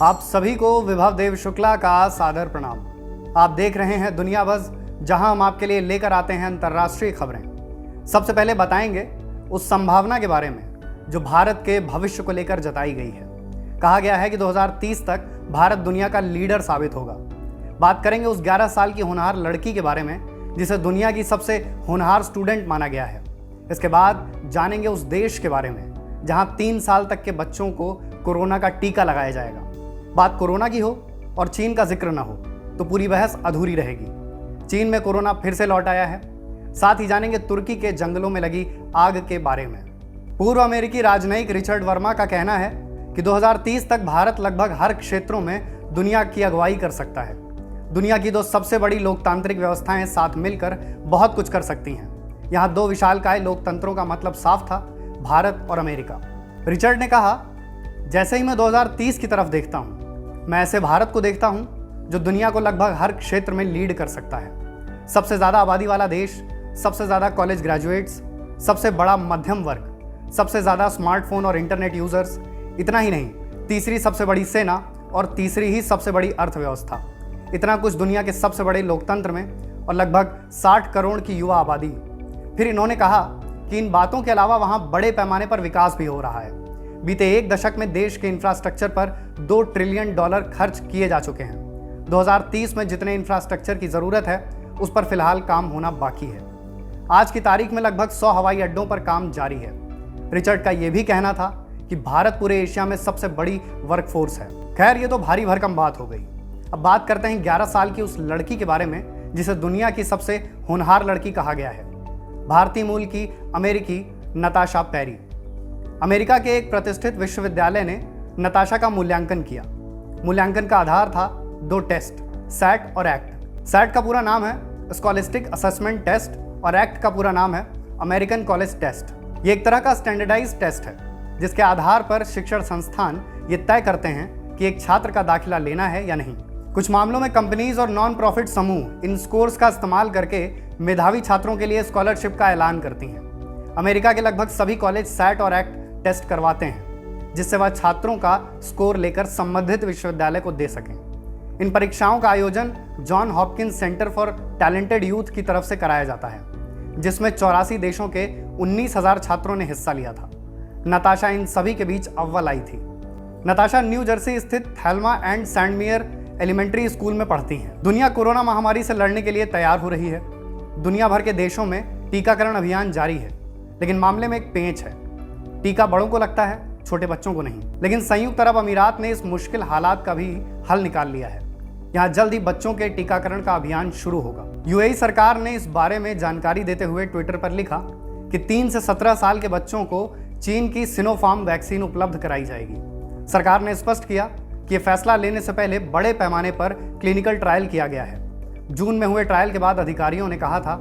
आप सभी को विभव देव शुक्ला का सादर प्रणाम। आप देख रहे हैं दुनिया बज़, जहां हम आपके लिए लेकर आते हैं अंतर्राष्ट्रीय खबरें। सबसे पहले बताएंगे उस संभावना के बारे में जो भारत के भविष्य को लेकर जताई गई है। कहा गया है कि 2030 तक भारत दुनिया का लीडर साबित होगा। बात करेंगे उस 11 साल की होनहार लड़की के बारे में जिसे दुनिया की सबसे होनहार स्टूडेंट माना गया है। इसके बाद जानेंगे उस देश के बारे में जहां 3 साल तक के बच्चों को कोरोना का टीका लगाया जाएगा। बात कोरोना की हो और चीन का जिक्र ना हो तो पूरी बहस अधूरी रहेगी। चीन में कोरोना फिर से लौट आया है। साथ ही जानेंगे तुर्की के जंगलों में लगी आग के बारे में। पूर्व अमेरिकी राजनयिक रिचर्ड वर्मा का कहना है कि 2030 तक भारत लगभग हर क्षेत्रों में दुनिया की अगुवाई कर सकता है। दुनिया की 2 सबसे बड़ी लोकतांत्रिक व्यवस्थाएं साथ मिलकर बहुत कुछ कर सकती हैं। यहाँ 2 विशालकाय लोकतंत्रों का मतलब साफ था, भारत और अमेरिका। रिचर्ड ने कहा, जैसे ही मैं 2030 की तरफ देखता हूँ, मैं ऐसे भारत को देखता हूँ जो दुनिया को लगभग हर क्षेत्र में लीड कर सकता है। सबसे ज़्यादा आबादी वाला देश, सबसे ज़्यादा कॉलेज ग्रेजुएट्स, सबसे बड़ा मध्यम वर्ग, सबसे ज़्यादा स्मार्टफोन और इंटरनेट यूजर्स। इतना ही नहीं, तीसरी सबसे बड़ी सेना और तीसरी ही सबसे बड़ी अर्थव्यवस्था। इतना कुछ दुनिया के सबसे बड़े लोकतंत्र में और लगभग 60 करोड़ की युवा आबादी। फिर इन्होंने कहा कि इन बातों के अलावा वहाँ बड़े पैमाने पर विकास भी हो रहा है। बीते 1 दशक में देश के इंफ्रास्ट्रक्चर पर $2 ट्रिलियन खर्च किए जा चुके हैं। 2030 में जितने इंफ्रास्ट्रक्चर की ज़रूरत है उस पर फिलहाल काम होना बाकी है। आज की तारीख में लगभग 100 हवाई अड्डों पर काम जारी है। रिचर्ड का यह भी कहना था कि भारत पूरे एशिया में सबसे बड़ी वर्कफोर्स है। खैर, ये तो भारी भरकम बात हो गई। अब बात करते हैं 11 साल की उस लड़की के बारे में जिसे दुनिया की सबसे होनहार लड़की कहा गया है। भारतीय मूल की अमेरिकी नताशा पैरी। अमेरिका के एक प्रतिष्ठित विश्वविद्यालय ने नताशा का मूल्यांकन किया। मूल्यांकन का आधार था 2 टेस्ट, सैट और एक्ट। सैट का पूरा नाम है स्कॉलिस्टिक असेसमेंट टेस्ट और एक्ट का पूरा नाम है अमेरिकन कॉलेज टेस्ट। ये एक तरह का स्टैंडर्डाइज्ड टेस्ट है जिसके आधार पर शिक्षण संस्थान ये तय करते हैं कि एक छात्र का दाखिला लेना है या नहीं। कुछ मामलों में कंपनीज और नॉन प्रॉफिट समूह इन स्कोर्स का इस्तेमाल करके मेधावी छात्रों के लिए स्कॉलरशिप का ऐलान करती हैं। अमेरिका के लगभग सभी कॉलेज सैट और एक्ट टेस्ट करवाते हैं जिससे वह छात्रों का स्कोर लेकर संबंधित विश्वविद्यालय को दे सकें। इन परीक्षाओं का आयोजन John Hopkins centre for talented youth की तरफ से कराया जाता है जिसमें 84 देशों के 19,000 छात्रों ने हिस्सा लिया था। नताशा इन सभी के बीच अव्वल आई थी। नताशा न्यू जर्सी स्थित Thelma and Sandmeyer elementary school में पढ़ती हैं। दुनिया कोरोना महामारी से लड़ने के लिए तैयार हो रही है। दुनिया भर के देशों में टीकाकरण अभियान जारी है, लेकिन मामले में एक पेंच है। टीका बड़ों को लगता है, छोटे बच्चों को नहीं। लेकिन संयुक्त अरब अमीरात ने इस मुश्किल हालात का भी हल निकाल लिया है। यहाँ जल्द ही बच्चों के टीकाकरण का अभियान शुरू होगा। यूएई सरकार ने इस बारे में जानकारी देते हुए ट्विटर पर लिखा कि 3 से 17 साल के बच्चों को चीन की सिनोफार्म वैक्सीन उपलब्ध कराई जाएगी। सरकार ने स्पष्ट किया कि यह फैसला लेने से पहले बड़े पैमाने पर क्लिनिकल ट्रायल किया गया है। जून में हुए ट्रायल के बाद अधिकारियों ने कहा था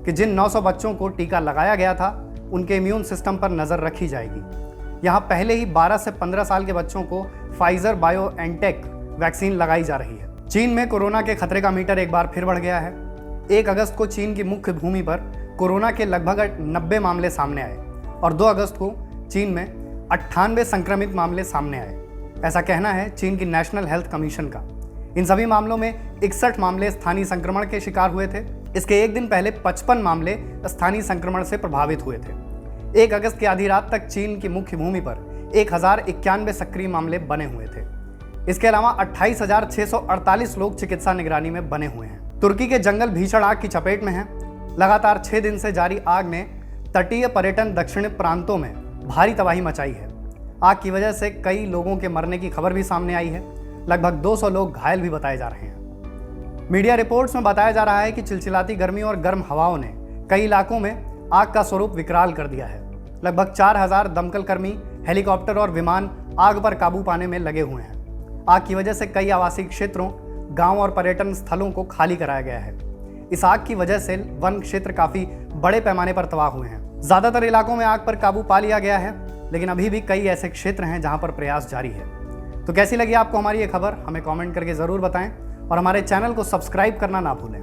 कि जिन 900 बच्चों को टीका लगाया गया था उनके इम्यून सिस्टम पर नजर रखी जाएगी। यहाँ पहले ही 12 से 15 साल के बच्चों को फाइजर बायोएनटेक वैक्सीन लगाई जा रही है। चीन में कोरोना के खतरे का मीटर एक बार फिर बढ़ गया है। 1 अगस्त को चीन की मुख्य भूमि पर कोरोना के लगभग 90 मामले सामने आए और 2 अगस्त को चीन में 98 संक्रमित मामले सामने आए। ऐसा कहना है चीन की नेशनल हेल्थ कमीशन का। इन सभी मामलों में 61 मामले स्थानीय संक्रमण के शिकार हुए थे। इसके एक दिन पहले 55 मामले स्थानीय संक्रमण से प्रभावित हुए थे। 1 अगस्त की आधी रात तक चीन की मुख्य भूमि पर 1091 सक्रिय मामले बने हुए थे। इसके अलावा 28,648 लोग चिकित्सा निगरानी में बने हुए हैं। तुर्की के जंगल भीषण आग की चपेट में हैं। लगातार 6 दिन से जारी आग ने तटीय पर्यटन दक्षिणी प्रांतों में भारी तबाही मचाई है। आग की वजह से कई लोगों के मरने की खबर भी सामने आई है। लगभग 200 लोग घायल भी बताए जा रहे हैं। मीडिया रिपोर्ट्स में बताया जा रहा है कि चिलचिलाती गर्मी और गर्म हवाओं ने कई इलाकों में आग का स्वरूप विकराल कर दिया है। लगभग 4,000 दमकल कर्मी, हेलीकॉप्टर और विमान आग पर काबू पाने में लगे हुए हैं। आग की वजह से कई आवासीय क्षेत्रों, गांव और पर्यटन स्थलों को खाली कराया गया है। इस आग की वजह से वन क्षेत्र काफी बड़े पैमाने पर तबाह हुए हैं। ज्यादातर इलाकों में आग पर काबू पा लिया गया है, लेकिन अभी भी कई ऐसे क्षेत्र हैं जहां पर प्रयास जारी है। तो कैसी लगी आपको हमारी ये खबर? हमें कमेंट करके ज़रूर बताएं और हमारे चैनल को सब्सक्राइब करना ना भूलें।